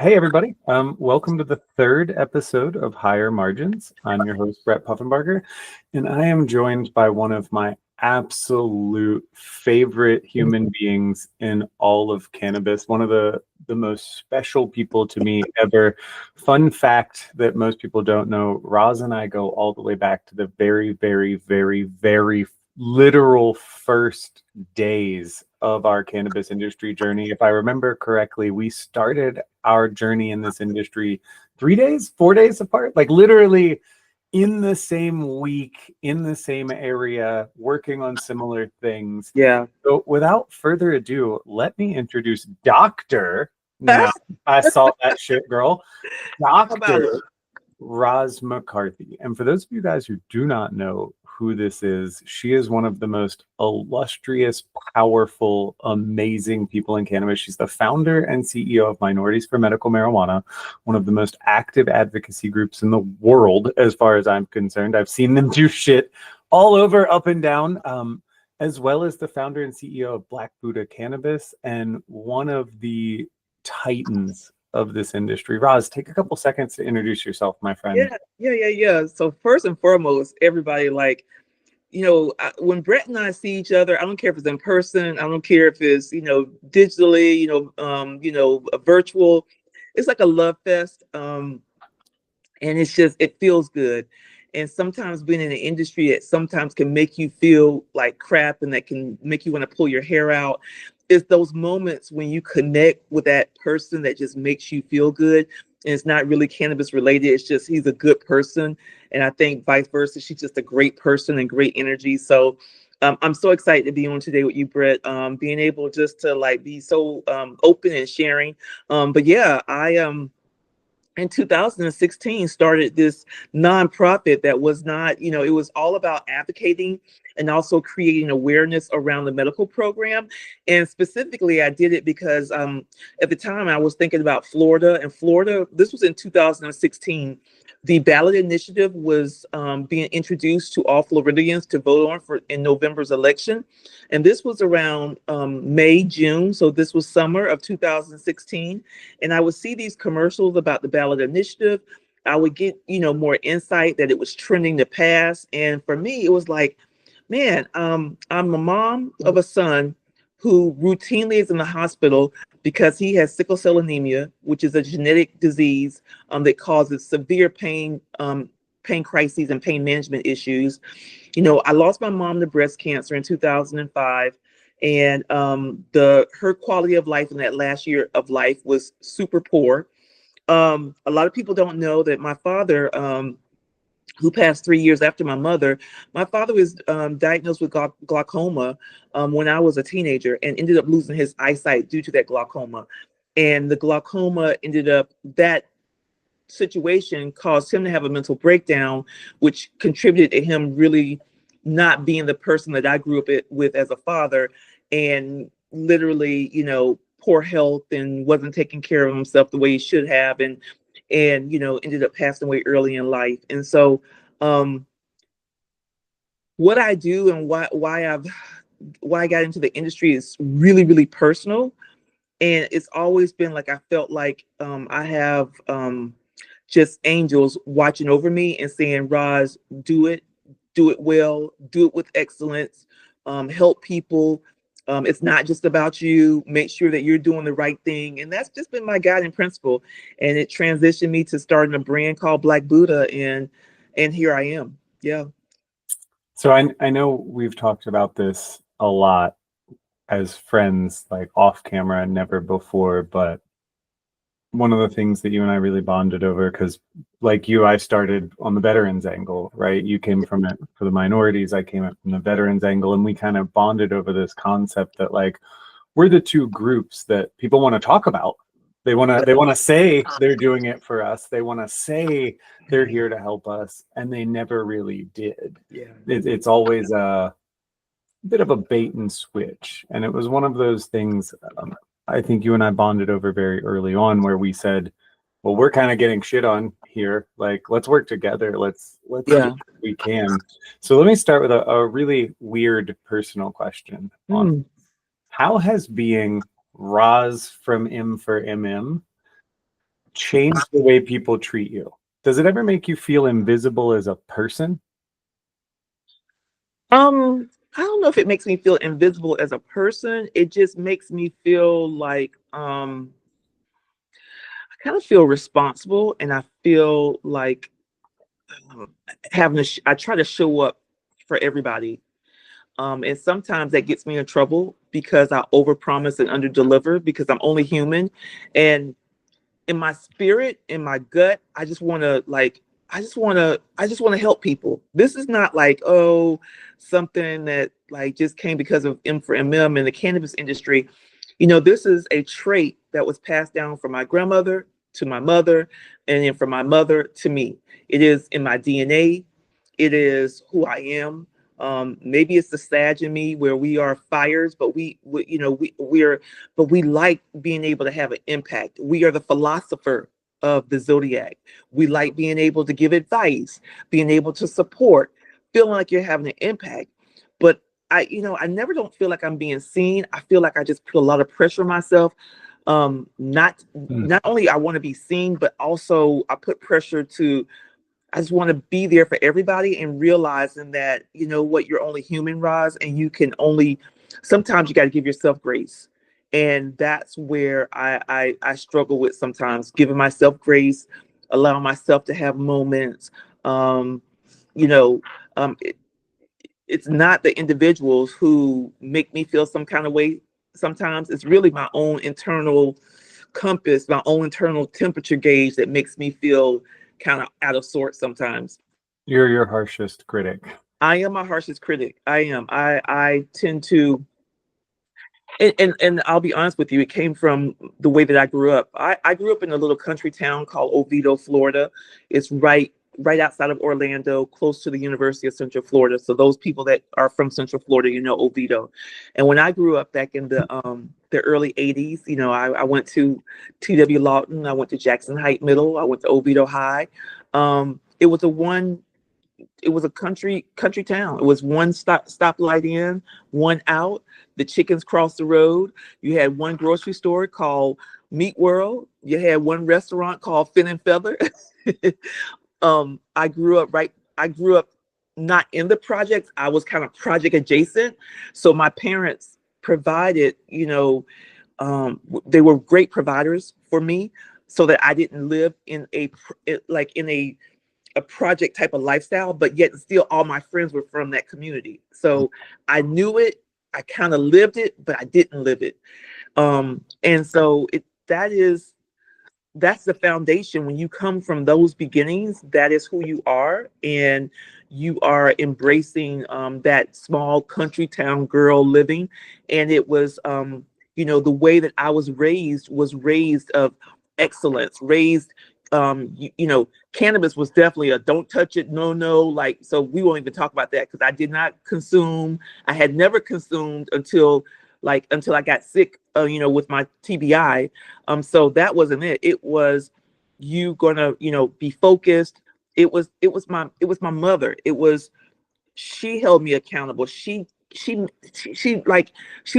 Hey, everybody. Welcome to the third episode of Higher Margins. I'm your host, Brett Puffenbarger, and I am joined by one of my absolute favorite human beings in all of cannabis, one of the most special people to me ever. Fun fact that most people don't know, Roz and I go all the way back to the very, very, very, very literal first days of our cannabis industry journey. If I remember correctly, we started our journey in this industry 3 days, 4 days apart, like literally in the same week, in the same area, working on similar things. Yeah. So without further ado, let me introduce Dr. Now, I saw that shit, girl. Dr. Roz McCarthy. And for those of you guys who do not know who this is, she is one of the most illustrious, powerful, amazing people in cannabis. She's the founder and CEO of Minorities for Medical Marijuana, one of the most active advocacy groups in the world, as far as I'm concerned. I've seen them do shit all over, up and down, as well as the founder and CEO of Black Buddha Cannabis, and one of the titans of this industry. Roz, take a couple seconds to introduce yourself, my friend. Yeah. So first and foremost, everybody, when Brett and I see each other, I don't care if it's in person, I don't care if it's, digitally, virtual. It's like a love fest. And it feels good. And sometimes being in the industry, it sometimes can make you feel like crap, and that can make you want to pull your hair out. It's those moments when you connect with that person that just makes you feel good. And it's not really cannabis related. It's just, he's a good person. And I think vice versa, she's just a great person and great energy. So I'm so excited to be on today with you, Brett. Being able just to be so open and sharing. But yeah, I in 2016 started this nonprofit that was not, it was all about advocating and also creating awareness around the medical program. And specifically, I did it because at the time I was thinking about Florida. And Florida, this was in 2016. The ballot initiative was being introduced to all Floridians to vote on in November's election. And this was around May, June. So this was summer of 2016. And I would see these commercials about the ballot initiative. I would get, more insight that it was trending to pass. And for me, it was like, man, I'm a mom of a son who routinely is in the hospital because he has sickle cell anemia, which is a genetic disease that causes severe pain crises and pain management issues. I lost my mom to breast cancer in 2005, and her quality of life in that last year of life was super poor. A lot of people don't know that my father, who passed 3 years after my father was diagnosed with glaucoma when I was a teenager, and ended up losing his eyesight due to that glaucoma. And the glaucoma that situation caused him to have a mental breakdown, which contributed to him really not being the person that I grew up with as a father, and literally, poor health, and wasn't taking care of himself the way he should have, and ended up passing away early in life. And so what I do and why I got into the industry is really, really personal. And it's always been like, I felt like I have just angels watching over me and saying, Roz, do it well, do it with excellence, help people. It's not just about you. Make sure that you're doing the right thing. And that's just been my guiding principle. And it transitioned me to starting a brand called Black Buddha. And here I am. Yeah. So I know we've talked about this a lot as friends, like off camera and never before, but one of the things that you and I really bonded over, because like you, I started on the veterans angle, right? You came from it for the minorities, I came from the veterans angle, and we kind of bonded over this concept that like we're the two groups that people want to talk about. They want to say they're doing it for us. They want to say they're here to help us, and they never really did. Yeah. It's always a bit of a bait and switch, and it was one of those things. I think you and I bonded over very early on, where we said, well, we're kind of getting shit on here. Like, let's work together. Let's do what we can. So let me start with a really weird personal question. On how has being Roz from M for MM changed the way people treat you? Does it ever make you feel invisible as a person? I don't know if it makes me feel invisible as a person. It just makes me feel like I kind of feel responsible, and I feel like um, I try to show up for everybody. And sometimes that gets me in trouble because I overpromise and underdeliver because I'm only human. And in my spirit, in my gut, I just want to I just want to help people. This is not like, oh, something that like just came because of M for MM in the cannabis industry. This is a trait that was passed down from my grandmother to my mother, and then from my mother to me. It is in my DNA. It is who I am. Maybe it's the Sag in me where we are fires, but we like being able to have an impact. We are the philosopher of the zodiac. We like being able to give advice, being able to support, feeling like you're having an impact. But I never don't feel like I'm being seen. I feel like I just put a lot of pressure on myself. Not only I want to be seen, but also I put pressure to I just want to be there for everybody and realizing that, you're only human, Roz, and sometimes you got to give yourself grace. And that's where I struggle with sometimes giving myself grace, allowing myself to have moments. Um, you know, it, it's not the individuals who make me feel some kind of way. Sometimes it's really my own internal compass, my own internal temperature gauge that makes me feel kind of out of sorts sometimes. You're your harshest critic. I am my harshest critic. I am. I tend to, and I'll be honest with you, it came from the way that I grew up. I grew up in a little country town called Oviedo, Florida. It's right outside of Orlando, close to the University of Central Florida. So those people that are from Central Florida, Oviedo. And when I grew up back in the early 80s, I went to T.W. Lawton, I went to Jackson Heights Middle, I went to Oviedo High. It was a country town. It was one stoplight in, one out. The chickens crossed the road. You had one grocery store called Meat World. You had one restaurant called Fin and Feather. I grew up not in the projects. I was kind of project adjacent. So my parents provided, they were great providers for me so that I didn't live in a project type of lifestyle, but yet still all my friends were from that community. So I knew it, I kind of lived it, but I didn't live it. And so that's the foundation. When you come from those beginnings, that is who you are, and you are embracing that small country town girl living. And it was the way that I was raised of excellence, raised cannabis was definitely a don't touch it, no, like, so we won't even talk about that because I did not consume. I had never consumed until I got sick, with my TBI. So that wasn't it. It was you gonna, be focused. It was my mother. She held me accountable. She was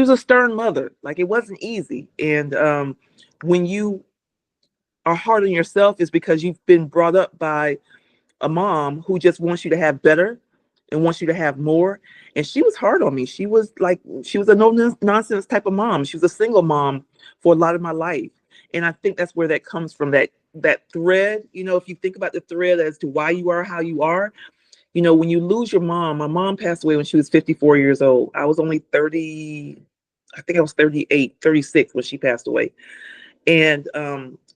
a stern mother. Like, it wasn't easy. And when you are hard on yourself, is because you've been brought up by a mom who just wants you to have better and wants you to have more. And she was hard on me. She was a no nonsense type of mom. She was a single mom for a lot of my life. And I think that's where that comes from, that thread. If you think about the thread as to why you are how you are, when you lose your mom. My mom passed away when she was 54 years old. I was only 30, I think I was 38, 36 when she passed away. And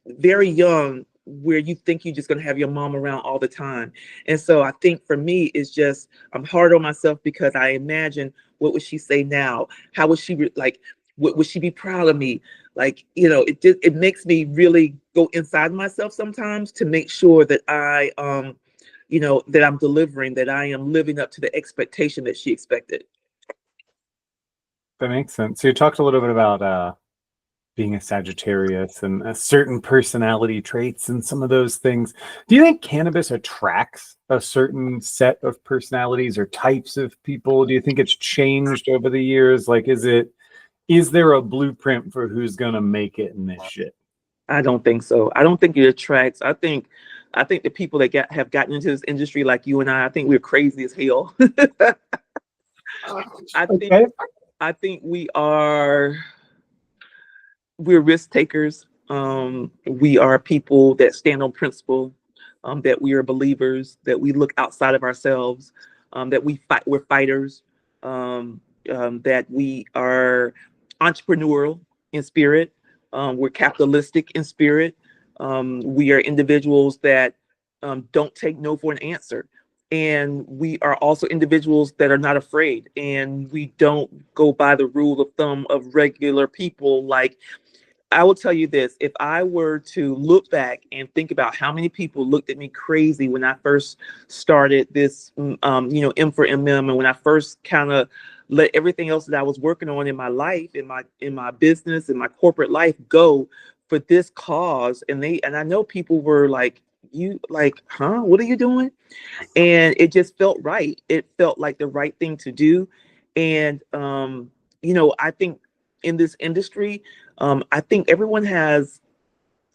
very young, where you think you're just going to have your mom around all the time. And so I think for me, it's just, I'm hard on myself because I imagine, what would she say now? How would she would she be proud of me? Like, it makes me really go inside myself sometimes to make sure that that I'm delivering, that I am living up to the expectation that she expected. That makes sense. So you talked a little bit about being a Sagittarius and certain personality traits and some of those things. Do you think cannabis attracts a certain set of personalities or types of people? Do you think it's changed over the years? Like, is there a blueprint for who's going to make it in this shit? I don't think so. I don't think it attracts. I think the people that have gotten into this industry like you and I think we're crazy as hell. I think Okay. I think we're risk takers. We are people that stand on principle, that we are believers, that we look outside of ourselves, that we fight, we're fighters, that we are entrepreneurial in spirit, we're capitalistic in spirit, we are individuals that don't take no for an answer. And we are also individuals that are not afraid, and we don't go by the rule of thumb of regular people. Like, I will tell you this, if I were to look back and think about how many people looked at me crazy when I first started this, M for MM, and when I first kind of let everything else that I was working on in my life, in my business, in my corporate life go for this cause. And I know people were like, you like, huh, what are you doing? And it just felt right. It felt like the right thing to do. And I think in this industry, I think everyone has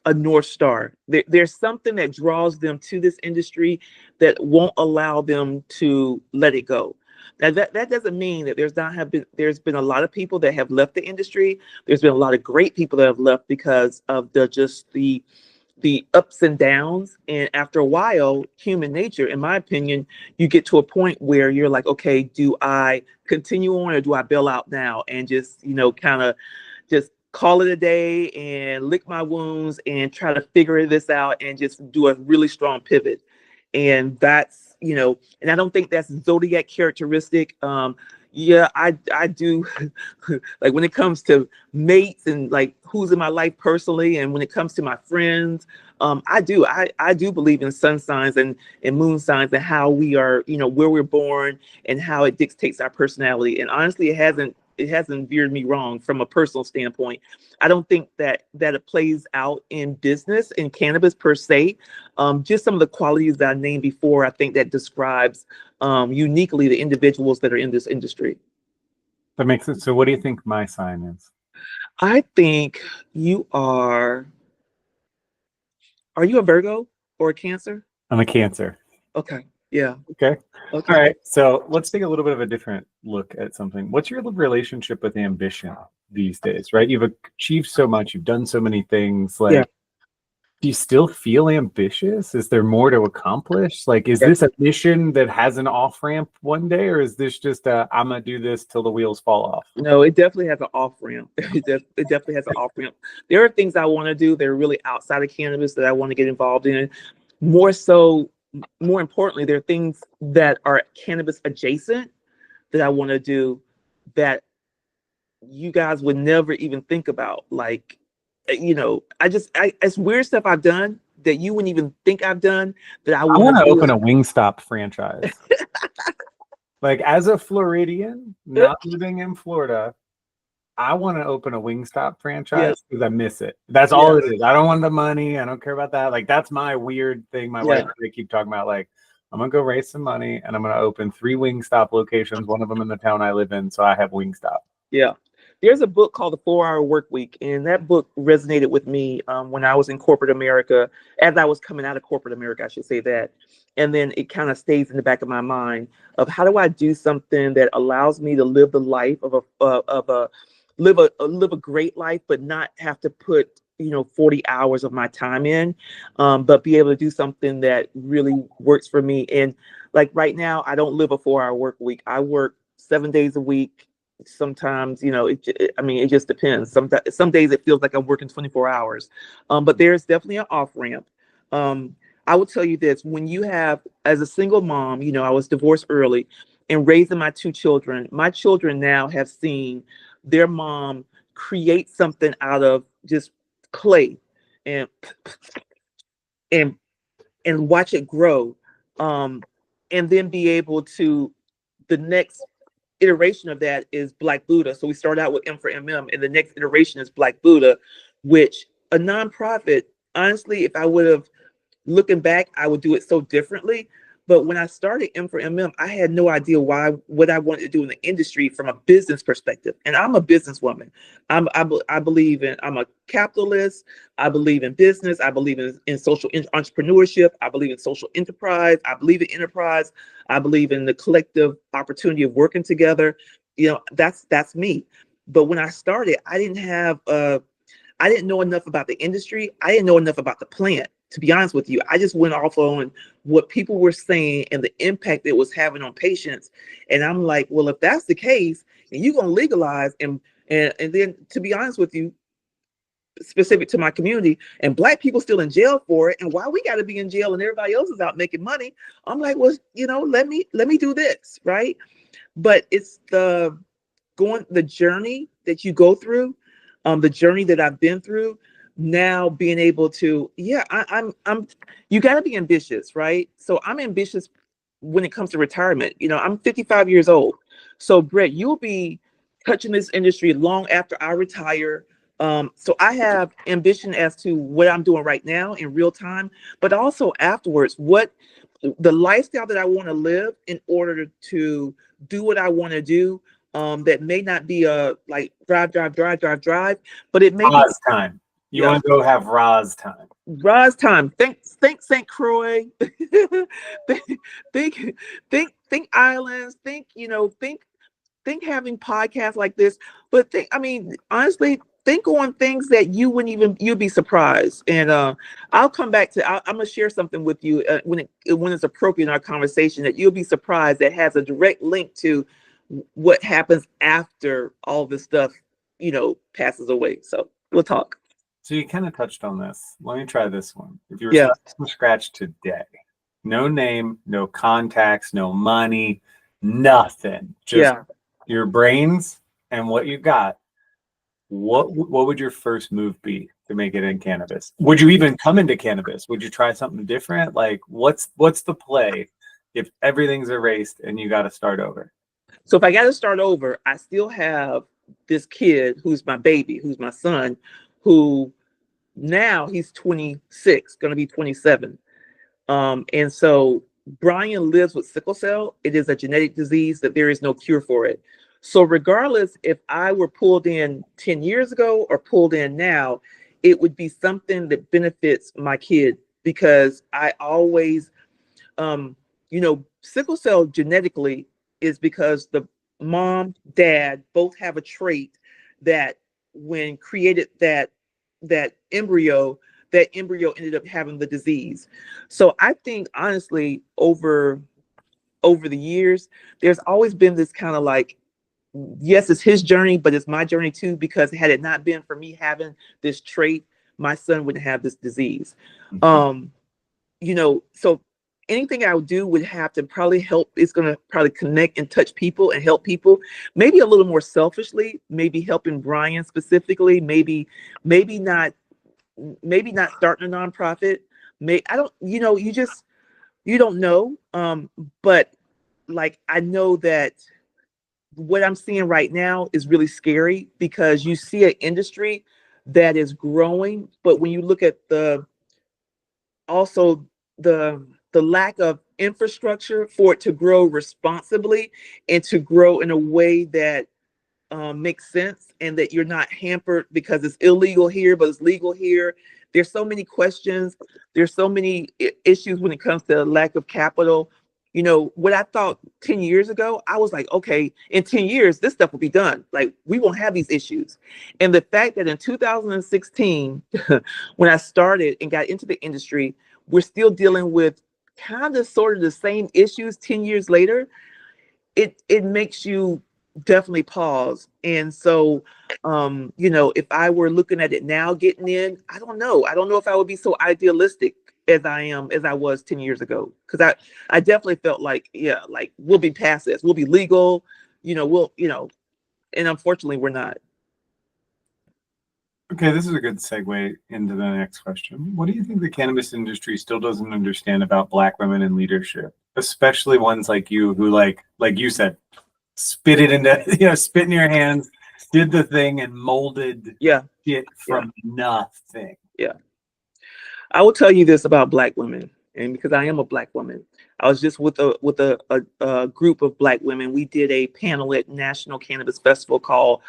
a North Star. There's something that draws them to this industry that won't allow them to let it go. Now that doesn't mean that there's been a lot of people that have left the industry. There's been a lot of great people that have left because of the ups and downs. And after a while, human nature, in my opinion, you get to a point where you're like, okay, do I continue on or do I bail out now and just, kind of just call it a day and lick my wounds and try to figure this out and just do a really strong pivot. And that's, and I don't think that's zodiac characteristic. Yeah, I do like when it comes to mates and like who's in my life personally, and when it comes to my friends, I do believe in sun signs and moon signs and how we are, where we're born and how it dictates our personality. And honestly, it hasn't veered me wrong from a personal standpoint. I don't think that it plays out in business, in cannabis per se. Just some of the qualities that I named before, I think that describes uniquely the individuals that are in this industry. That makes sense. So what do you think my sign is? I think are you a Virgo or a Cancer? I'm a Cancer. Okay. Yeah. Okay. Okay. All right. So let's take a little bit of a different look at something. What's your relationship with ambition these days, right? You've achieved so much. You've done so many things. Like, Yeah. do you still feel ambitious? Is there more to accomplish? Like, is Yeah. this a mission that has an off ramp one day, or is this just I'm gonna do this till the wheels fall off? No, it definitely has an off ramp. It definitely has an off ramp. There are things I want to do that are really outside of cannabis that I want to get involved in. More so, more importantly, there are things that are cannabis adjacent that I want to do that you guys would never even think about. Like, it's weird stuff I've done that you wouldn't even think I've done that I I want want to to do. open a Wingstop franchise. Like, as a Floridian, not living in Florida, I want to open a Wingstop franchise because I miss it. That's all it is. I don't want the money. I don't care about that. Like, that's my weird thing. My wife and I keep talking about, like, I'm going to go raise some money and I'm going to open 3 Wingstop locations, one of them in the town I live in. So I have Wingstop. Yeah. There's a book called The 4-Hour Work Week, and that book resonated with me when I was in corporate America, as I was coming out of corporate America, I should say that. And then it kind of stays in the back of my mind of how do I do something that allows me to live the life live a great life, but not have to put 40 hours of my time in, but be able to do something that really works for me. And like right now, I don't live a 4-hour work week. I work 7 days a week. Sometimes, it just depends. Some days it feels like I'm working 24 hours, but there's definitely an off ramp. I will tell you this: when you have, as a single mom, I was divorced early, and raising my 2 children. My children now have seen their mom create something out of just clay, and and watch it grow, and then be able to the next iteration of that is Black Buddha. So we start out with M for MM, and the next iteration is Black Buddha, which a nonprofit, honestly, if I would have looking back, I would do it so differently. But when I started M4MM, I had no idea what I wanted to do in the industry from a business perspective. And I'm a businesswoman. I believe I'm a capitalist. I believe in business. I believe in social entrepreneurship. I believe in social enterprise. I believe in enterprise. I believe in the collective opportunity of working together. That's me. But when I started, I didn't know enough about the industry. I didn't know enough about the plant. To be honest with you, I just went off on what people were saying and the impact it was having on patients. And I'm like, well, if that's the case, and you're gonna legalize and then, to be honest with you, specific to my community, and Black people still in jail for it, and why we got to be in jail and everybody else is out making money, I'm like, well, let me do this, right? But it's the journey that you go through, the journey that I've been through. Now being able to, I'm you got to be ambitious, right? So I'm ambitious when it comes to retirement. I'm 55 years old. So Brett, you'll be touching this industry long after I retire. So I have ambition as to what I'm doing right now in real time, but also afterwards, what the lifestyle that I want to live in order to do what I want to do. That may not be a like drive, but it may Roz time. You want to go have Roz time. Roz time. Think St. Croix. think islands. Think having podcasts like this. But honestly, think on things that you'd be surprised. And I'll come back to. I'm gonna share something with you when it's appropriate in our conversation that you'll be surprised that has a direct link to what happens after all this stuff, passes away. So we'll talk. So you kind of touched on this. Let me try this one. If you were Yeah. starting from scratch today, no name, no contacts, no money, nothing, just your brains and what you got, what would your first move be to make it in cannabis? Would you even come into cannabis? Would you try something different? Like what's the play if everything's erased and you got to start over? So if I got to start over, I still have this kid who's my baby, who's my son, who now he's 26, going to be 27. And so Brian lives with sickle cell. It is a genetic disease that there is no cure for it. So regardless if I were pulled in 10 years ago or pulled in now, it would be something that benefits my kid, because I always, sickle cell genetically is because the mom, dad both have a trait that when created that embryo ended up having the disease. So I think honestly, over the years, there's always been this kind of like, yes, it's his journey, but it's my journey too, because had it not been for me having this trait, my son wouldn't have this disease. So anything I would do would have to probably help. It's going to probably connect and touch people and help people, maybe a little more selfishly, maybe helping Brian specifically, maybe not starting a nonprofit. You don't know. But like, I know that what I'm seeing right now is really scary, because you see an industry that is growing, but when you look at the lack of infrastructure for it to grow responsibly and to grow in a way that makes sense, and that you're not hampered because it's illegal here, but it's legal here. There's so many questions. There's so many issues when it comes to lack of capital. What I thought 10 years ago, I was like, okay, in 10 years, this stuff will be done. Like, we won't have these issues. And the fact that in 2016, when I started and got into the industry, we're still dealing with kind of sort of the same issues 10 years later, it makes you definitely pause. And so, if I were looking at it now, getting in, I don't know if I would be so idealistic as I was 10 years ago. Because I definitely felt like, like we'll be past this, we'll be legal, and unfortunately we're not. Okay, this is a good segue into the next question. What do you think the cannabis industry still doesn't understand about Black women in leadership, especially ones like you who, like you said, spit it into, spit in your hands, did the thing, and molded it from nothing? Yeah. I will tell you this about Black women, and because I am a Black woman, I was just with a group of Black women. We did a panel at National Cannabis Festival called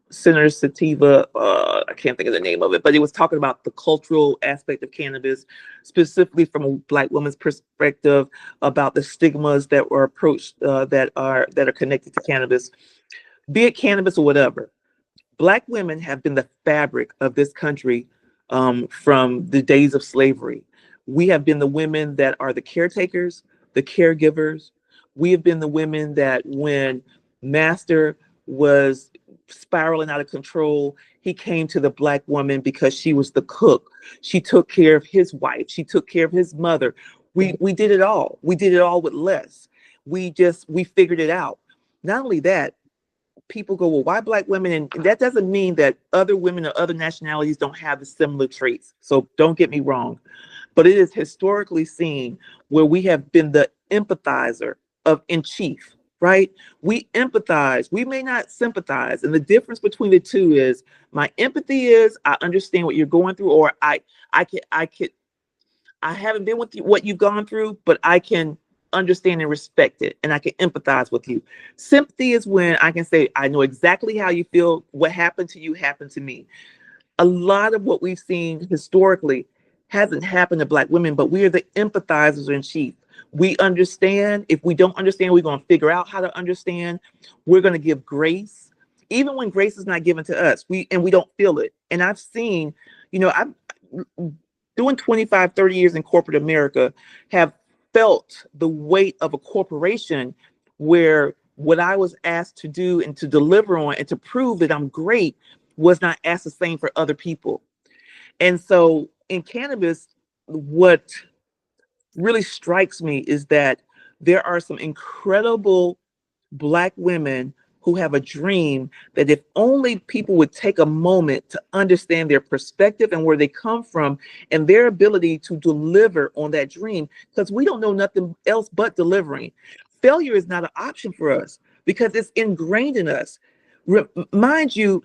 Senator Sativa. I can't think of the name of it, but it was talking about the cultural aspect of cannabis, specifically from a Black woman's perspective, about the stigmas that were approached that are connected to cannabis, be it cannabis or whatever. Black women have been the fabric of this country from the days of slavery. We have been the women that are the caretakers, the caregivers. We have been the women that when master was spiraling out of control, he came to the Black woman because she was the cook. She took care of his wife. She took care of his mother. We did it all. We did it all with less. We figured it out. Not only that, people go, well, why Black women? And that doesn't mean that other women or other nationalities don't have the similar traits. So don't get me wrong. But it is historically seen where we have been the empathizer of in chief, right? We empathize. We may not sympathize. And the difference between the two is my empathy is I understand what you're going through, or I haven't been with you, what you've gone through, but I can understand and respect it, and I can empathize with you. Sympathy is when I can say, I know exactly how you feel. What happened to you happened to me. A lot of what we've seen historically hasn't happened to Black women, but we are the empathizers in chief. We understand. If we don't understand, we're going to figure out how to understand. We're going to give grace, even when grace is not given to us. We don't feel it. And I've seen, I'm doing 25, 30 years in corporate America, have felt the weight of a corporation where what I was asked to do and to deliver on and to prove that I'm great was not asked the same for other people. And so in cannabis, what really strikes me is that there are some incredible Black women who have a dream that if only people would take a moment to understand their perspective and where they come from and their ability to deliver on that dream, because we don't know nothing else but delivering. Failure is not an option for us because it's ingrained in us. Mind you,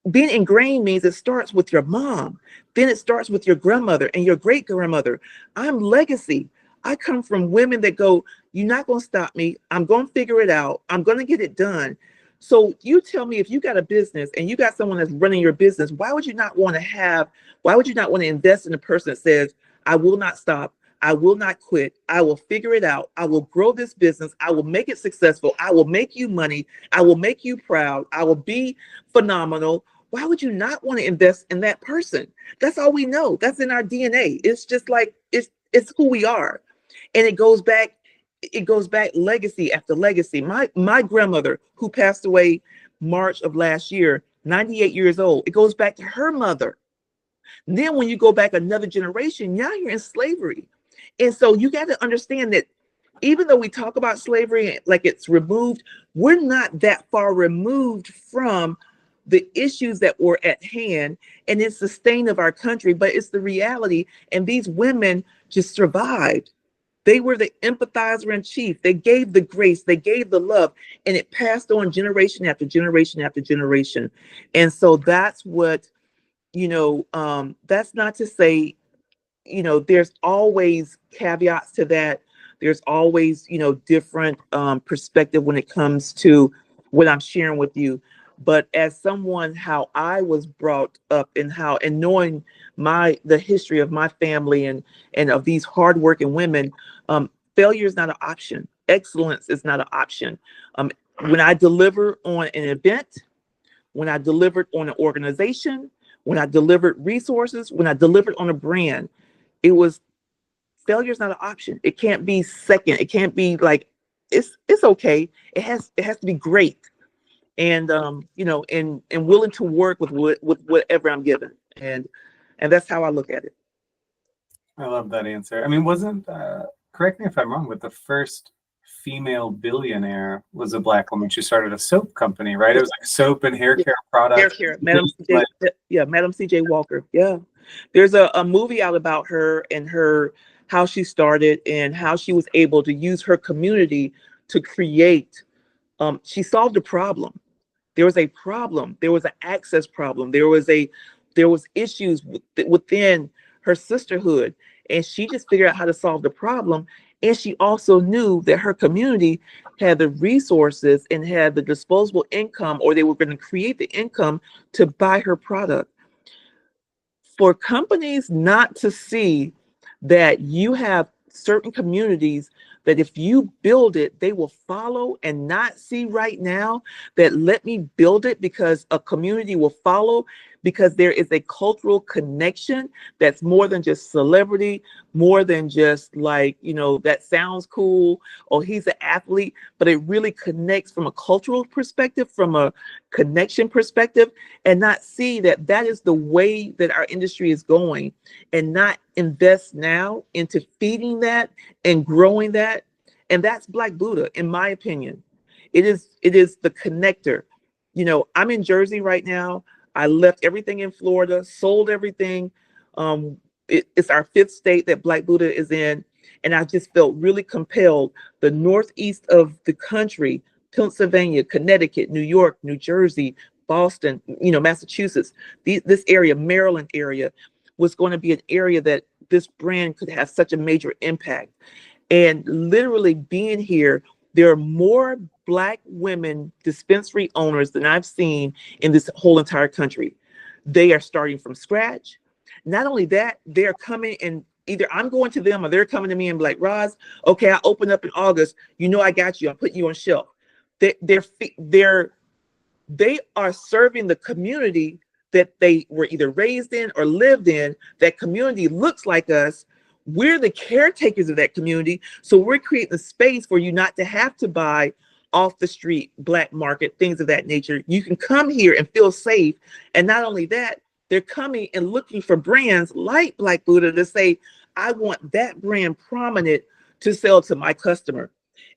being ingrained means it starts with your mom, then it starts with your grandmother and your great grandmother. I'm legacy. I come from women that go, you're not going to stop me. I'm going to figure it out. I'm going to get it done. So you tell me, if you got a business and you got someone that's running your business, why would you not want to invest in a person that says, I will not stop. I will not quit. I will figure it out. I will grow this business. I will make it successful. I will make you money. I will make you proud. I will be phenomenal. Why would you not want to invest in that person? That's all we know. That's in our DNA. It's just like, it's who we are. And it goes back legacy after legacy. My grandmother, who passed away March of last year, 98 years old, it goes back to her mother. Then when you go back another generation, now you're in slavery. And so you got to understand that even though we talk about slavery like it's removed, we're not that far removed from the issues that were at hand, and it's the stain of our country, but it's the reality. And these women just survived. They were the empathizer in chief. They gave the grace, they gave the love, and it passed on generation after generation after generation. And so that's what, that's not to say, there's always caveats to that. There's always, different perspective when it comes to what I'm sharing with you. But as someone, how I was brought up and knowing the history of my family and of these hardworking women, failure is not an option. Excellence is not an option. When I deliver on an event, when I delivered on an organization, when I delivered resources, when I delivered on a brand, failure is not an option. It can't be second. It can't be like, it's okay. It has to be great. And and willing to work with whatever I'm given, and that's how I look at it. I love that answer. I mean, wasn't correct me if I'm wrong, but the first female billionaire was a Black woman. She started a soap company, right? It was like soap and hair care products. Hair care, Madam CJ, Madam CJ Walker. Yeah, there's a movie out about her and how she started and how she was able to use her community to create. She solved a problem. There was a problem. There was an access problem. There was issues within her sisterhood, And she just figured out how to solve the problem. And she also knew that her community had the resources and had the disposable income, or they were going to create the income to buy her product. For companies not to see that you have certain communities that if you build it, they will follow, and not see right now that let me build it because a community will follow, because there is a cultural connection that's more than just celebrity, more than just like, that sounds cool, or he's an athlete, but it really connects from a cultural perspective, from a connection perspective, and not see that that is the way that our industry is going, and not invest now into feeding that and growing that. And that's Black Buddha, in my opinion. It is the connector. I'm in Jersey right now. I left everything in Florida, sold everything. It's our fifth state that Black Buddha is in. And I just felt really compelled. The northeast of the country, Pennsylvania, Connecticut, New York, New Jersey, Boston, Massachusetts, this area, Maryland area, was going to be an area that this brand could have such a major impact. And literally being here, there are more Black women dispensary owners than I've seen in this whole entire country. They are starting from scratch. Not only that, they're coming, and either I'm going to them or they're coming to me and be like, Roz, okay, I opened up in August. I got you. I'm putting you on shelf. They are serving the community that they were either raised in or lived in. That community looks like us. We're the caretakers of that community. So we're creating a space for you not to have to buy off the street, black market, things of that nature. You can come here and feel safe. And not only that, they're coming and looking for brands like Black Buddha to say, I want that brand prominent to sell to my customer.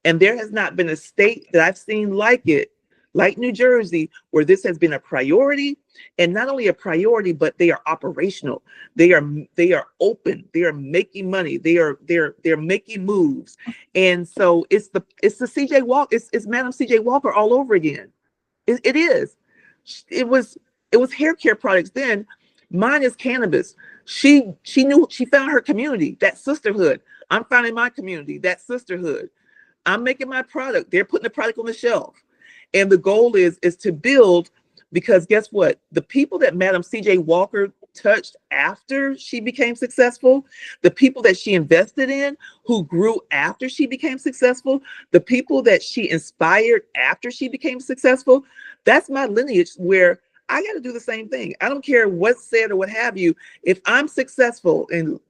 And there has not been a state that I've seen like it, like New Jersey, where this has been a priority. And not only a priority, but they are operational. They are open. They are making money. They're making moves. And so it's the CJ Walker. It's Madam CJ Walker all over again. It is. It was hair care products then. Mine is cannabis. She knew, she found her community, that sisterhood. I'm finding my community, that sisterhood. I'm making my product. They're putting the product on the shelf. And the goal is to build, because guess what? The people that Madam CJ Walker touched after she became successful, the people that she invested in, who grew after she became successful, the people that she inspired after she became successful, that's my lineage where I got to do the same thing. I don't care what's said or what have you. If I'm successful, and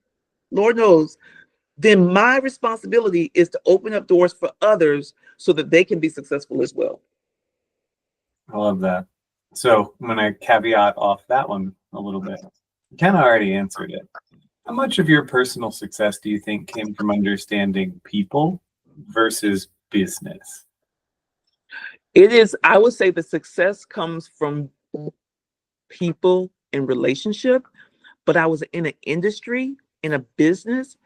Lord knows, then my responsibility is to open up doors for others so that they can be successful as well. I love that. So I'm going to caveat off that one a little bit. You kind of already answered it. How much of your personal success do you think came from understanding people versus business? It is, I would say the success comes from people and relationship, but I was in an industry, in a business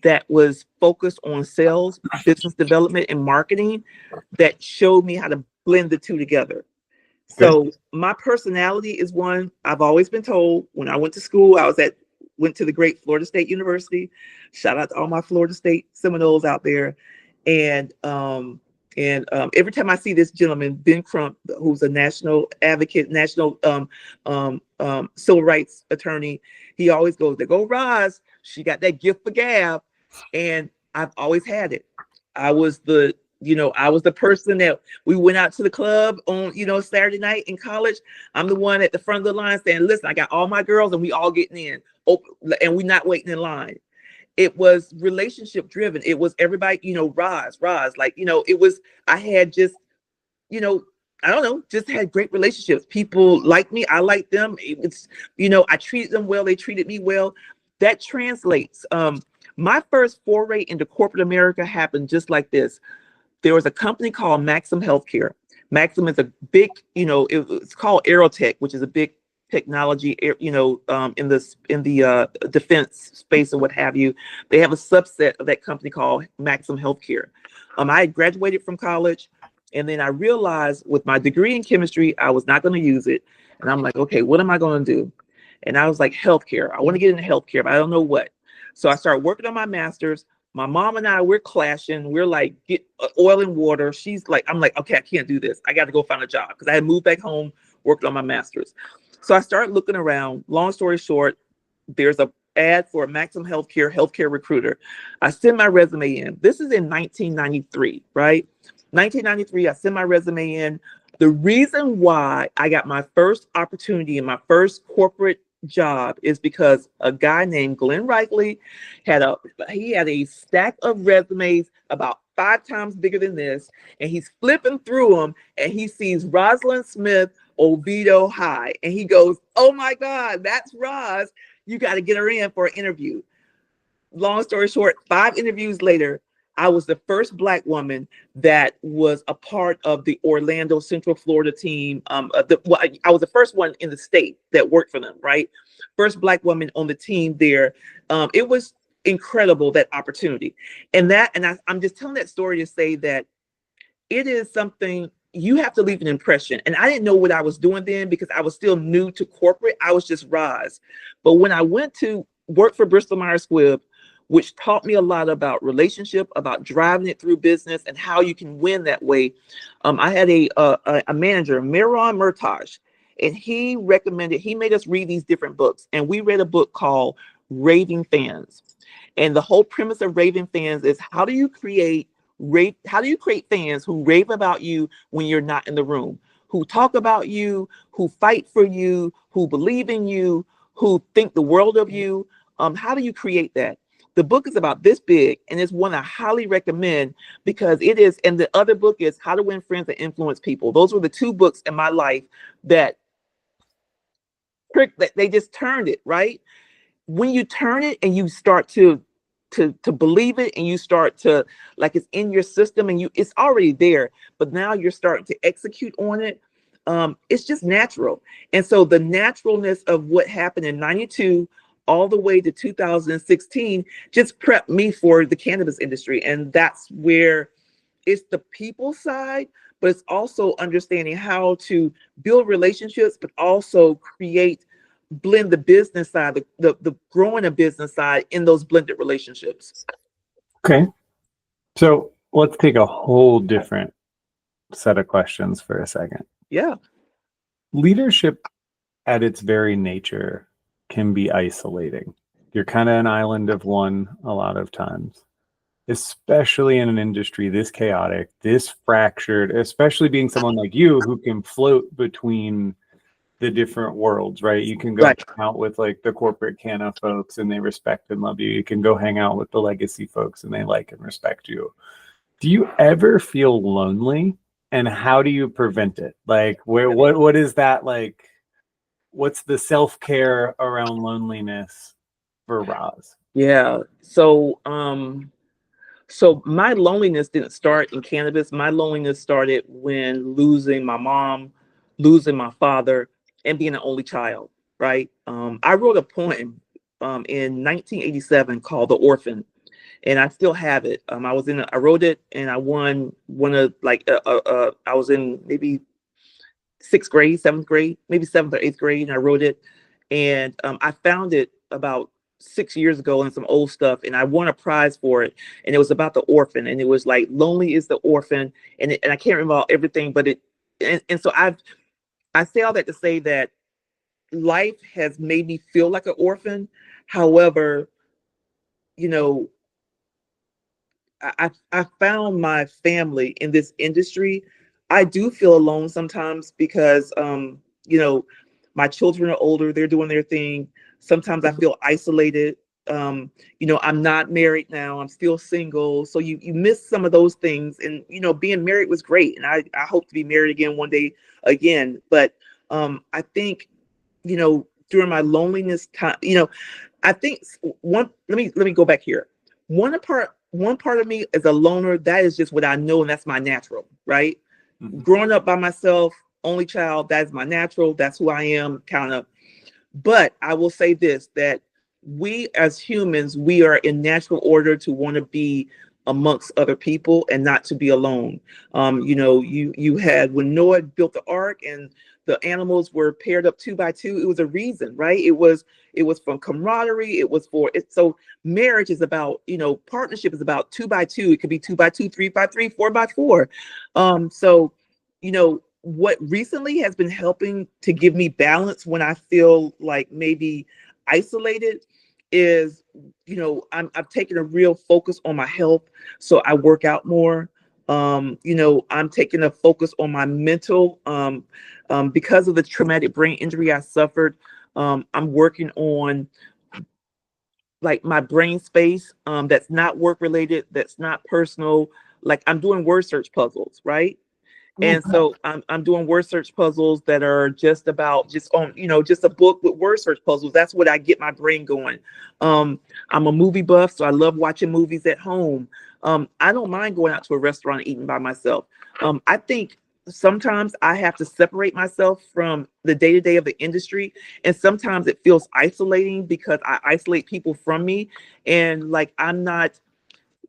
that was focused on sales, business development, and marketing that showed me how to blend the two together. So my personality is one, I've always been told when I went to school, went to the great Florida State University. Shout out to all my Florida State Seminoles out there. And every time I see this gentleman, Ben Crump, who's a national advocate, national civil rights attorney, he always goes, there go Roz, she got that gift for gab. And I've always had it. I was the person that we went out to the club on, Saturday night in college. I'm the one at the front of the line saying, listen, I got all my girls and we all getting in, and we're not waiting in line. It was relationship driven. It was everybody, Roz, like, it was, I had just, I don't know, just had great relationships. People liked me. I liked them. It's, I treated them well. They treated me well. That translates. My first foray into corporate America happened just like this. There was a company called Maxim Healthcare. Maxim is a big, it's called Aerotech, which is a big technology, in the defense space or what have you. They have a subset of that company called Maxim Healthcare. I had graduated from college, and then I realized with my degree in chemistry, I was not going to use it. And I'm like, okay, what am I going to do? And I was like, healthcare. I want to get into healthcare, but I don't know what. So I started working on my master's. My mom and I, we're clashing. We're like, get oil and water. She's like, I'm like, okay, I can't do this. I got to go find a job because I had moved back home, worked on my master's. So I started looking around. Long story short, there's a ad for a Maximum healthcare recruiter. I send my resume in. This is in 1993, right? 1993, I send my resume in. The reason why I got my first opportunity in my first corporate job is because a guy named Glenn Reichley had a stack of resumes about 5 times bigger than this, and he's flipping through them, and he sees Rosalind Smith, Oviedo High, and he goes, "Oh my God, that's Roz. You got to get her in for an interview." Long story short, 5 interviews later, I was the first Black woman that was a part of the Orlando Central Florida team. I was the first one in the state that worked for them, right? First Black woman on the team there. It was incredible, that opportunity. I'm just telling that story to say that it is something you have to leave an impression. And I didn't know what I was doing then because I was still new to corporate. I was just Roz. But when I went to work for Bristol Myers Squibb, which taught me a lot about relationship, about driving it through business and how you can win that way. I had a manager, Miron Murtaj, and he made us read these different books. And we read a book called Raving Fans. And the whole premise of Raving Fans is how do you create fans who rave about you when you're not in the room, who talk about you, who fight for you, who believe in you, who think the world of you? How do you create that? The book is about this big, and it's one I highly recommend because it is, and the other book is How to Win Friends and Influence People. Those were the 2 books in my life that they just turned it, right? When you turn it and you start to believe it, and you start to, like, it's in your system and it's already there, but now you're starting to execute on it. It's just natural. And so the naturalness of what happened in 92 all the way to 2016 just prepped me for the cannabis industry. And that's where it's the people side, but it's also understanding how to build relationships, but also blend the business side, the growing a business side in those blended relationships. Okay. So let's take a whole different set of questions for a second. Yeah. Leadership at its very nature can be isolating. You're kind of an island of one a lot of times, especially in an industry this chaotic, this fractured, especially being someone like you who can float between the different worlds, right? You can go hang out with like the corporate canna folks and they respect and love you. You can go hang out with the legacy folks and they like and respect you. Do you ever feel lonely? And how do you prevent it? Like, what is that like? What's the self-care around loneliness for Roz? Yeah. So my loneliness didn't start in cannabis. My loneliness started when losing my mom, losing my father, and being an only child, right? I wrote a poem in 1987 called The Orphan, and I still have it. I wrote it, and I won one of I was in maybe 6th grade, 7th grade, maybe 7th or 8th grade, and I wrote it. And I found it about 6 years ago in some old stuff, and I won a prize for it. And it was about the orphan, and it was like lonely is the orphan, and I can't remember everything, but so I say all that to say that life has made me feel like an orphan. However, you know, I found my family in this industry. I do feel alone sometimes because my children are older, they're doing their thing. Sometimes I feel isolated. I'm not married now, I'm still single. So you miss some of those things. And being married was great. And I hope to be married again one day again. But I think, during my loneliness time, I think let me go back here. One part of me is a loner. That is just what I know, and that's my natural, right? Mm-hmm. Growing up by myself, only child, that's my natural. That's who I am, kind of. But I will say this, that we as humans, we are in natural order to want to be amongst other people and not to be alone. You had when Noah built the ark and the animals were paired up 2 by 2. It was a reason, right? It was from camaraderie. It was for it. So marriage is about, partnership is about 2 by 2. It could be 2 by 2, 3 by 3, 4 by 4. So, what recently has been helping to give me balance when I feel like maybe isolated is, I've taken a real focus on my health. So I work out more. I'm taking a focus on my mental, because of the traumatic brain injury I suffered. I'm working on like my brain space, that's not work related, that's not personal. Like I'm doing word search puzzles, right? Oh, And so I'm doing word search puzzles that are just about just a book with word search puzzles. That's what I get my brain going. I'm a movie buff, so I love watching movies at home. I don't mind going out to a restaurant and eating by myself. I think sometimes I have to separate myself from the day-to-day of the industry, and sometimes it feels isolating because I isolate people from me, and like I'm not.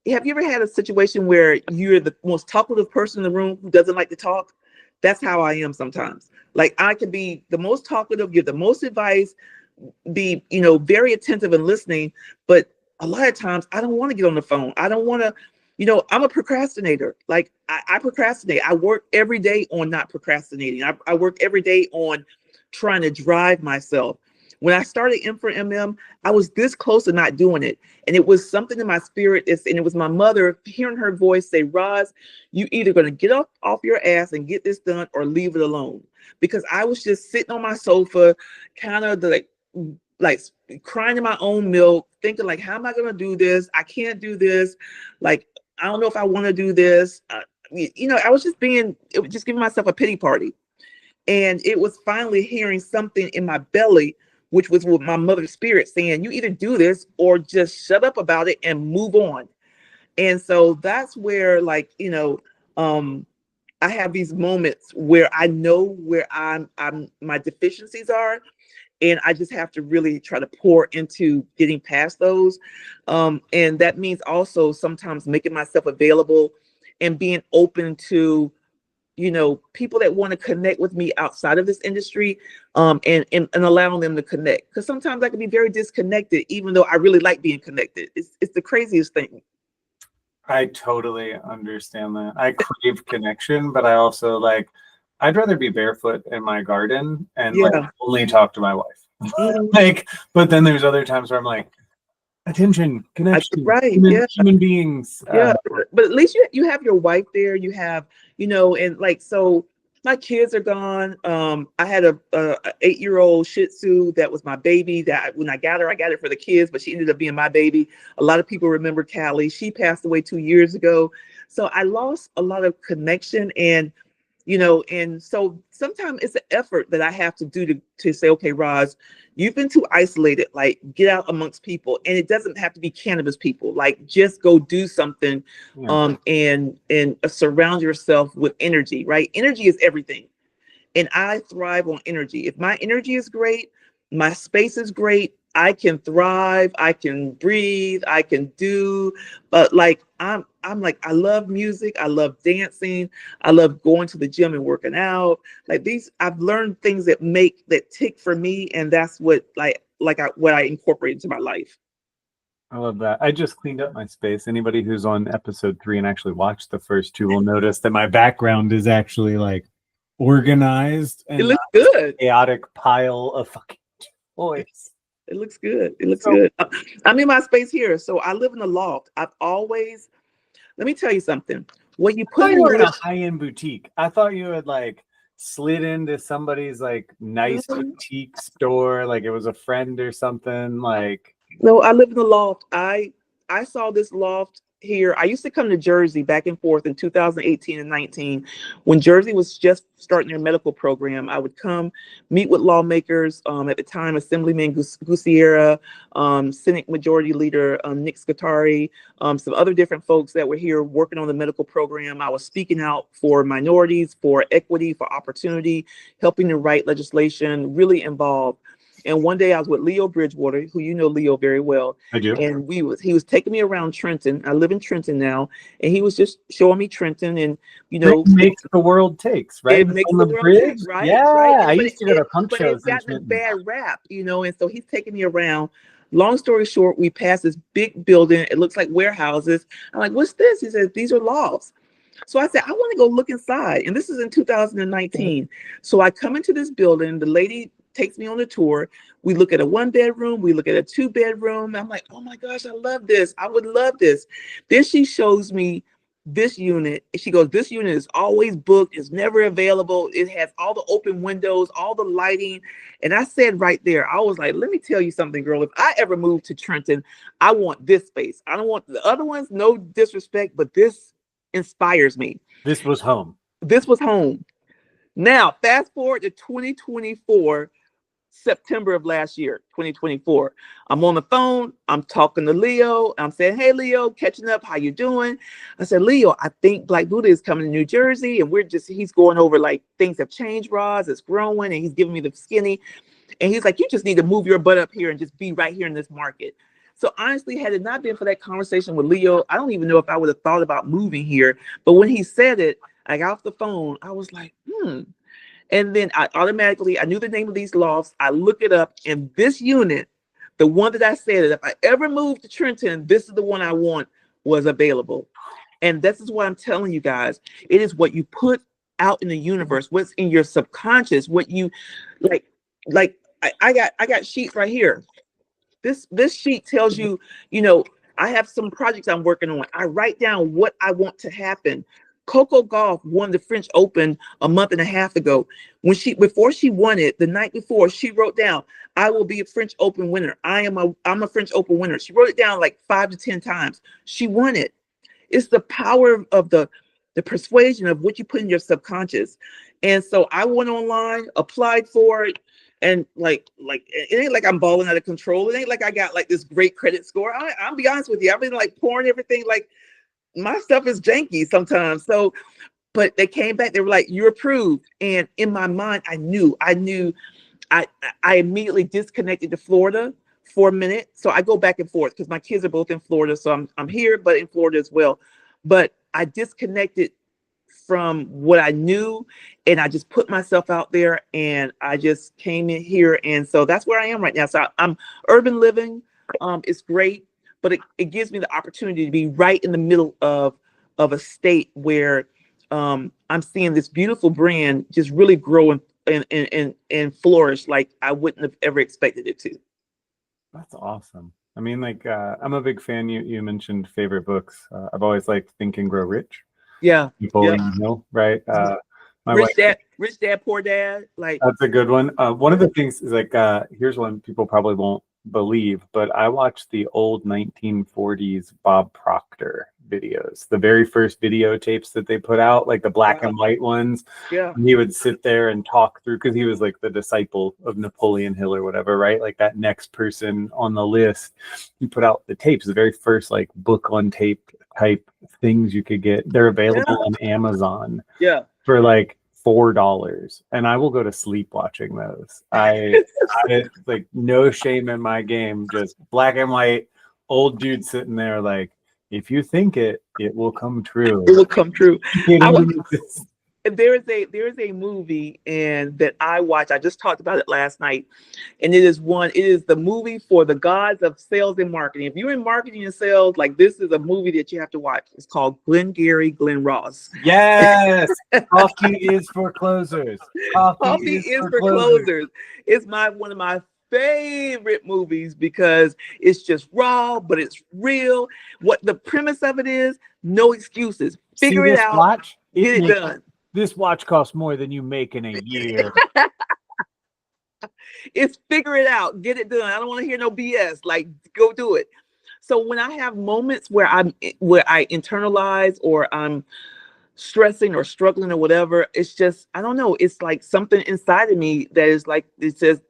Have you ever had a situation where you're the most talkative person in the room who doesn't like to talk? That's how I am sometimes. Like I can be the most talkative, give the most advice, be, very attentive and listening, but a lot of times I don't want to get on the phone. I don't want to, I'm a procrastinator. Like I procrastinate. I work every day on not procrastinating. I work every day on trying to drive myself. When I started M4MM, I was this close to not doing it. And it was something in my spirit. And it was my mother hearing her voice say, Roz, you either going to get off your ass and get this done or leave it alone. Because I was just sitting on my sofa, kind of like crying in my own milk, thinking like, how am I going to do this? I can't do this. Like, I don't know if I want to do this. I was just giving myself a pity party. And it was finally hearing something in my belly, which was with my mother's spirit saying, you either do this or just shut up about it and move on. And so that's where I have these moments where I know where my deficiencies are. And I just have to really try to pour into getting past those. And that means also sometimes making myself available and being open to people that want to connect with me outside of this industry, and allowing them to connect. Because sometimes I can be very disconnected, even though I really like being connected. It's the craziest thing. I totally understand that. I crave connection, but I also I'd rather be barefoot in my garden and Yeah. only talk to my wife. Mhm. But then there's other times where I'm like, attention, connection, Right. human, Yeah. human beings. Yeah, but at least you have your wife there. You have, and so my kids are gone. I had a 8-year-old Shih Tzu that was my baby. That when I got her, I got it for the kids, but she ended up being my baby. A lot of people remember Callie. She passed away 2 years ago, so I lost a lot of connection, and so sometimes it's an effort that I have to do to say, okay, Roz, you've been too isolated, like get out amongst people. And it doesn't have to be cannabis people, like just go do something, Yeah. and surround yourself with energy, right? Energy is everything. And I thrive on energy. If my energy is great, my space is great, I can thrive, I can breathe, I can do. But I'm like, I love music, I love dancing, I love going to the gym and working out. Like these, I've learned things that tick for me, and that's what what I incorporate into my life. I love that. I just cleaned up my space. Anybody who's on episode 3 and actually watched the first 2 will notice that my background is actually organized It and not looks good. a chaotic pile of fucking toys. It looks good. It looks So, good. I'm in my space here. So I live in a loft. Let me tell you something. When you I thought put you in were in a wood, high-end boutique. I thought you had slid into somebody's nice boutique store, like it was a friend or something. no, I live in the loft. I saw this loft here. I used to come to Jersey back and forth in 2018 and 19 when Jersey was just starting their medical program. I would come meet with lawmakers, at the time Assemblyman Gusciera, Senate Majority Leader Nick Scutari, some other different folks that were here working on the medical program. I was speaking out for minorities, for equity, for opportunity, helping to write legislation, really involved. And one day I was with Leo Bridgewater, who you know Leo very well. I do. And he was taking me around Trenton. I live in Trenton now. And he was just showing me Trenton and, you know, Makes the world takes, right? it It's makes on the the world bridge. tick, right? Yeah, Right. I used to go to punk But it's shows in gotten a Trenton. bad rap, you know. And so he's taking me around. Long story short, we passed this big building. It looks like warehouses. I'm like, what's this? He says, these are lofts. So I said, I want to go look inside. And this is in 2019. So I come into this building. The lady takes me on a tour. We look at a 1-bedroom. We look at a 2-bedroom. I'm like, oh my gosh, I love this. I would love this. Then she shows me this unit. She goes, this unit is always booked. It's never available. It has all the open windows, all the lighting. And I said right there, I was like, let me tell you something, girl. If I ever move to Trenton, I want this space. I don't want the other ones, no disrespect, but this inspires me. This was home. This was home. Now, fast forward to 2024, September of last year, 2024. I'm on the phone. I'm talking to Leo. I'm saying, hey, Leo, catching up. How you doing? I said, Leo, I think Black Buddha is coming to New Jersey. And he's going over like things have changed, Roz. It's growing. And he's giving me the skinny. And he's like, you just need to move your butt up here and just be right here in this market. So honestly, had it not been for that conversation with Leo, I don't even know if I would have thought about moving here. But when he said it, I got off the phone. I was like, And then I knew the name of these lofts. I look it up, and this unit, the one that I said, if I ever moved to Trenton, this is the one I want, was available. And this is what I'm telling you guys. It is what you put out in the universe, what's in your subconscious, what you like I got sheets right here. This sheet tells you, you know, I have some projects I'm working on. I write down what I want to happen. Coco Golf won the French Open a month and a half ago. Before she won it, the night before, she wrote down, I will be a French Open winner. I'm a French Open winner. She wrote it down like 5 to 10 times. She won it. It's the power of the persuasion of what you put in your subconscious. And so I went online, applied for it, and like it ain't like I'm balling out of control. It ain't like I got like this great credit score. I'll be honest with you. I've been like pouring everything, like my stuff is janky sometimes. So, but they came back, they were like, you're approved. And in my mind, I knew I immediately disconnected to Florida for a minute. So I go back and forth because my kids are both in Florida. So I'm here, but in Florida as well. But I disconnected from what I knew, and I just put myself out there, and I just came in here. And so that's where I am right now. So I'm urban living. It's great, but it gives me the opportunity to be right in the middle of a state where I'm seeing this beautiful brand just really grow and flourish like I wouldn't have ever expected it to. That's awesome. I mean, like, I'm a big fan. You mentioned favorite books. I've always liked Think and Grow Rich. Yeah. Napoleon Hill, right? Rich Dad, Poor Dad. Like, that's a good one. One of the things is like, here's one people probably won't believe, but I watched the old 1940s Bob Proctor videos, the very first videotapes that they put out, like the black and white ones. Yeah. And he would sit there and talk through, because he was like the disciple of Napoleon Hill or whatever, right? Like that next person on the list. He put out the tapes, the very first like book on tape type things you could get. They're available on Amazon for like $4, and I will go to sleep watching those. I like, no shame in my game, just black and white old dude sitting there like, if you think it will come true. It will come true. There is a movie and that I watch. I just talked about it last night, and it is the movie for the gods of sales and marketing. If you're in marketing and sales, like, this is a movie that you have to watch. It's called Glengarry Glen Ross. Yes, coffee is for closers. Coffee is for closers. It's one of my favorite movies because it's just raw, but it's real. What the premise of it is, no excuses. Figure it out. Watch, get it done. This watch costs more than you make in a year. It's figure it out, get it done. I don't want to hear no BS. Like, go do it. So when I have moments where I internalize, or I'm stressing or struggling or whatever, it's just, I don't know. It's like something inside of me that is like, it says,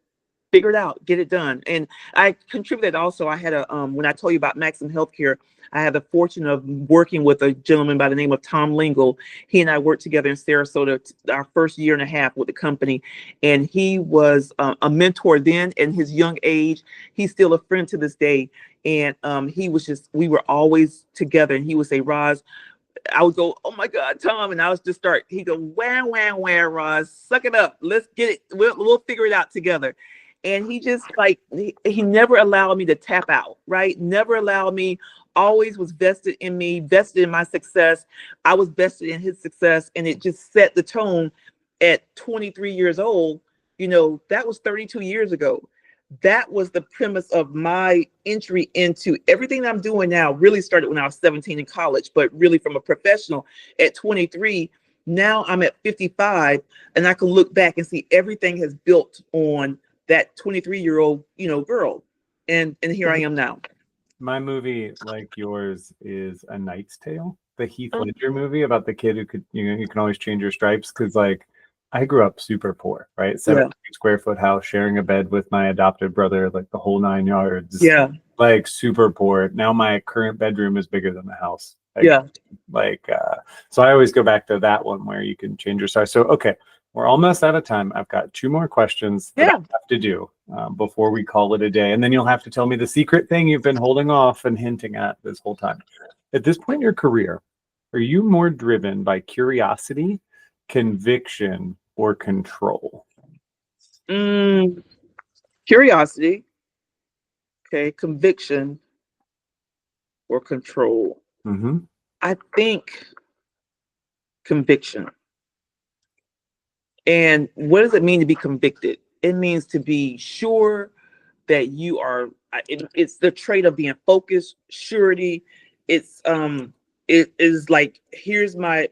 figure it out, get it done. And I contributed also. I had a when I told you about Maxim Healthcare, I had the fortune of working with a gentleman by the name of Tom Lingle. He and I worked together in Sarasota our first year and a half with the company, and he was a mentor then in his young age. He's still a friend to this day, and he was just, we were always together. And he would say, Roz, I would go, oh my God, Tom, and I was just start. He'd go, wah wah wah, Roz, suck it up, let's get it, we'll figure it out together. And he just like he never allowed me to tap out, right? Never allowed me. Always was vested in me, vested in my success. I was vested in his success, and it just set the tone. At 23 years old, you know, that was 32 years ago. That was the premise of my entry into everything that I'm doing now. Really started when I was 17 in college, but really from a professional at 23. Now I'm at 55, and I can look back and see everything has built on that 23-year-old, you know, girl. And here I am now. My movie, like yours, is A Knight's Tale, the Heath Ledger movie about the kid who could, you know, you can always change your stripes. Because like I grew up super poor, right? 7 square foot house, sharing a bed with my adopted brother, like the whole 9 yards. Yeah. Like super poor. Now my current bedroom is bigger than the house. Like, so I always go back to that one where you can change your size. So, okay, we're almost out of time. I've got 2 more questions that I have to do before we call it a day. And then you'll have to tell me the secret thing you've been holding off and hinting at this whole time. At this point in your career, are you more driven by curiosity, conviction, or control? Curiosity. Okay, conviction or control. Mm-hmm. I think conviction. And what does it mean to be convicted? It means to be sure that you are. It's the trait of being focused, surety. It's it is like here's my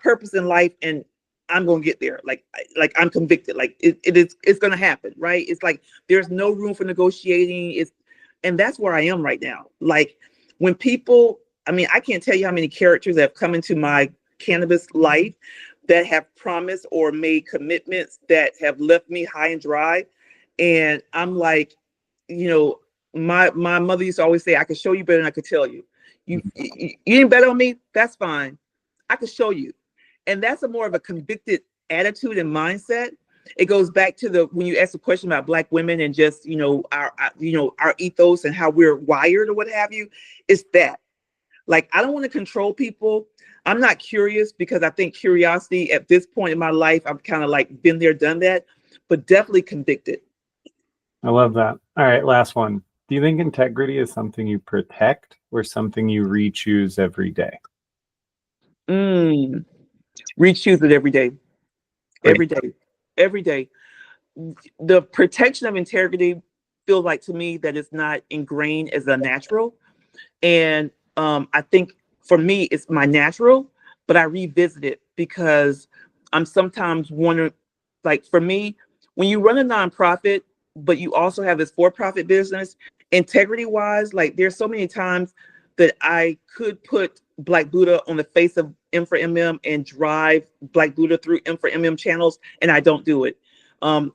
purpose in life, and I'm gonna get there. Like I'm convicted. Like it's gonna happen, right? It's like there's no room for negotiating. And that's where I am right now. Like when people, I mean, I can't tell you how many characters that have come into my cannabis life that have promised or made commitments that have left me high and dry. And I'm like, you know, my mother used to always say, I could show you better than I could tell you. You didn't bet on me? That's fine. I could show you. And that's a more of a convicted attitude and mindset. It goes back to when you ask a question about Black women and just, you know, our ethos and how we're wired or what have you. It's that. Like, I don't want to control people. I'm not curious because I think curiosity at this point in my life, I've kind of like been there, done that, but definitely convicted. I love that. All right, last one. Do you think integrity is something you protect or something you re-choose every day? Re-choose it every day. Every day. Every day. The protection of integrity feels like to me that it's not ingrained as a natural. And I think for me, it's my natural, but I revisit it because I'm sometimes wondering, like for me, when you run a nonprofit, but you also have this for-profit business, integrity wise, like there's so many times that I could put Black Buddha on the face of M4MM and drive Black Buddha through M4MM channels, and I don't do it.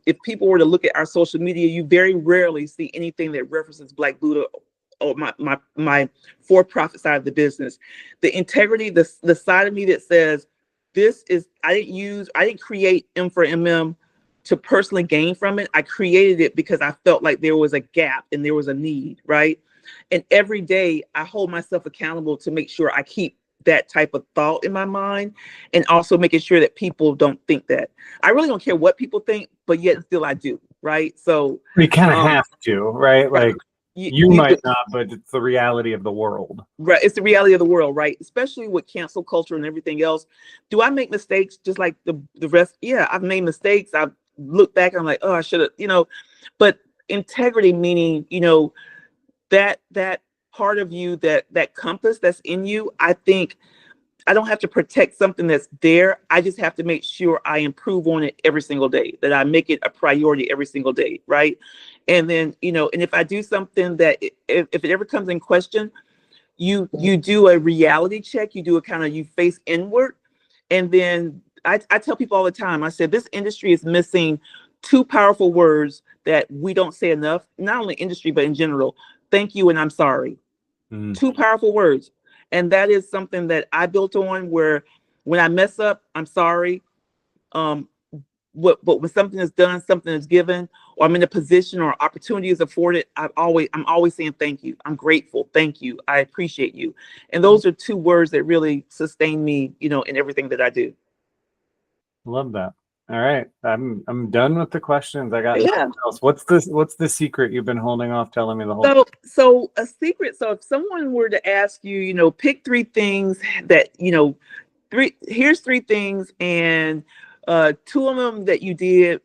If people were to look at our social media, you very rarely see anything that references Black Buddha or my for-profit side of the business. The integrity, the side of me that says, I didn't create M4MM to personally gain from it. I created it because I felt like there was a gap and there was a need, right? And every day I hold myself accountable to make sure I keep that type of thought in my mind, and also making sure that people don't think that. I really don't care what people think, but yet still I do, right? So we kind of have to, right? Like you might not, but it's the reality of the world. Right. It's the reality of the world, right? Especially with cancel culture and everything else. Do I make mistakes just like the rest? Yeah, I've made mistakes. I've looked back and I'm like, oh, I should have, you know, but integrity meaning, you know, that part of you, that compass that's in you. I think I don't have to protect something that's there. I just have to make sure I improve on it every single day, that I make it a priority every single day, right? And then, you know, and if I do something that, if it ever comes in question, you do a reality check, you face inward. And then I tell people all the time, I said, this industry is missing two powerful words that we don't say enough, not only industry, but in general. Thank you and I'm sorry. Two powerful words. And that is something that I built on, where when I mess up, I'm sorry. But when something is done, something is given, or I'm in a position or opportunity is afforded, I'm always saying thank you. I'm grateful. Thank you. I appreciate you. And those are two words that really sustain me, in everything that I do. Love that. All right. I'm done with the questions. I got Yeah. nothing else. What's the secret you've been holding off telling me the whole time? So a secret. So if someone were to ask you, pick three things that, here's three things, and two of them that you did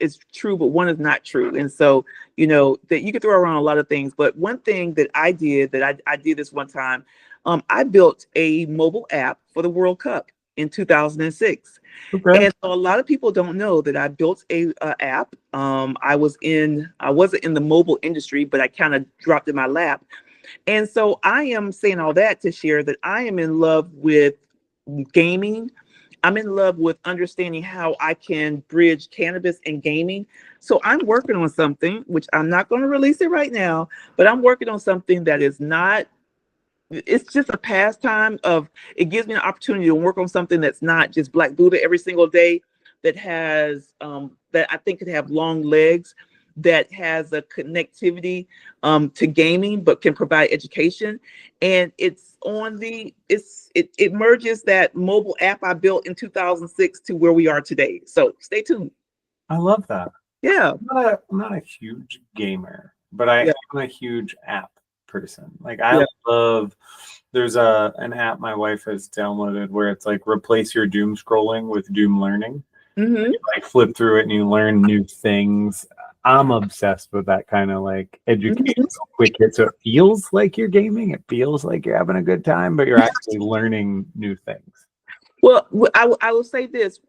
is true, but one is not true. And so, that you could throw around a lot of things. But one thing that I did, I did this one time, I built a mobile app for the World Cup in 2006. Okay. And so a lot of people don't know that I built a app. I wasn't in the mobile industry, but I kind of dropped in my lap. And so I am saying all that to share that I am in love with gaming. I'm in love with understanding how I can bridge cannabis and gaming. So I'm working on something, which I'm not going to release it right now, but I'm working on something that is not, it's just a pastime of, it gives me an opportunity to work on something that's not just Black Buddha every single day, that has, that I think could have long legs, that has a connectivity to gaming, but can provide education. And it's on it merges that mobile app I built in 2006 to where we are today. So stay tuned. I love that. Yeah. I'm not a huge gamer, but I'm a huge app person. Like I love, there's an app my wife has downloaded where it's like replace your doom scrolling with doom learning. Mm-hmm. You like flip through it and you learn new things. I'm obsessed with that kind of like educational quick hit. So it feels like you're gaming. It feels like you're having a good time, but you're actually learning new things. Well, I will say this.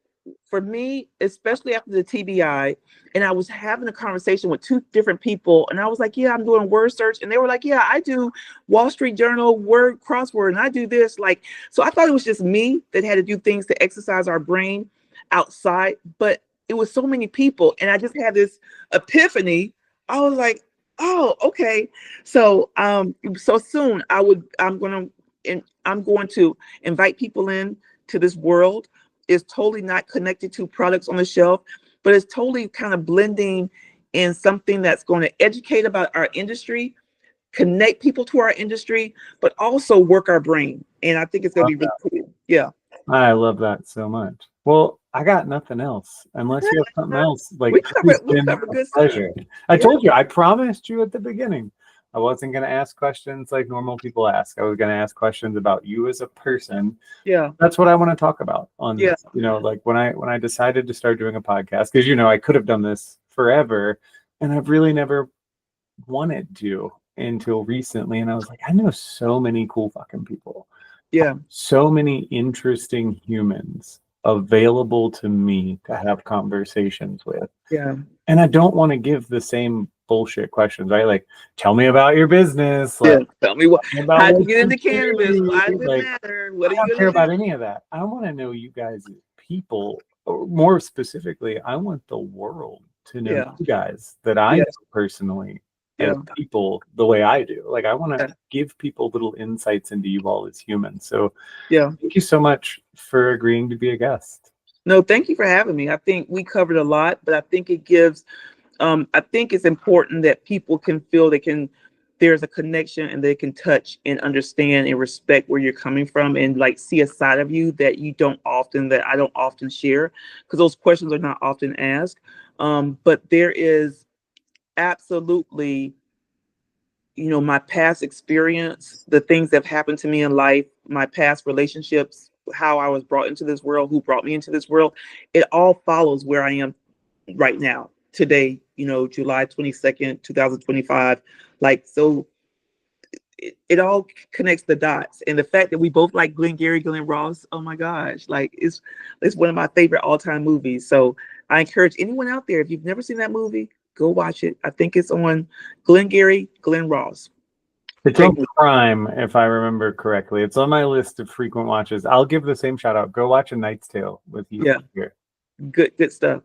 For me, especially after the TBI, and I was having a conversation with two different people, and I was like, yeah, I'm doing word search. And they were like, yeah, I do Wall Street Journal, word crossword, and I do this. So I thought it was just me that had to do things to exercise our brain outside, but it was so many people. And I just had this epiphany. I was like, oh, okay. So so soon I'm going to invite people in to this world. Is totally not connected to products on the shelf, but it's totally kind of blending in something that's going to educate about our industry, connect people to our industry, but also work our brain. And I think it's going to be really cool. Yeah. I love that so much. Well, I got nothing else unless you have something else. Like, we cover good pleasure. stuff. I told you, I promised you at the beginning. I wasn't going to ask questions like normal people ask. I was going to ask questions about you as a person. Yeah. That's what I want to talk about on this. Like when I decided to start doing a podcast, because I could have done this forever, and I've really never wanted to until recently. And I was like, I know so many cool fucking people. Yeah. So many interesting humans available to me to have conversations with. Yeah. And I don't want to give the same bullshit questions, right? Like, tell me about your business. Like, tell me how'd you get into cannabis? Why does it matter? What are you I don't care about any of that. I want to know you guys as people, or more specifically, I want the world to know you guys that I know personally as people the way I do. Like, I want to give people little insights into you all as humans. So thank you so much for agreeing to be a guest. No, thank you for having me. I think we covered a lot, but I think it gives I think it's important that people can feel there's a connection, and they can touch and understand and respect where you're coming from, and like see a side of you that I don't often share, because those questions are not often asked. But there is absolutely, my past experience, the things that have happened to me in life, my past relationships, how I was brought into this world, who brought me into this world, it all follows where I am right now, today, July 22nd, 2025. So it all connects the dots. And the fact that we both like Glengarry Glen Ross, oh my gosh, it's one of my favorite all-time movies. So I encourage anyone out there, if you've never seen that movie, go watch it. I think it's on Glengarry Glen Ross. It's on Prime, if I remember correctly. It's on my list of frequent watches. I'll give the same shout out. Go watch A Knight's Tale with you. Yeah. Good stuff.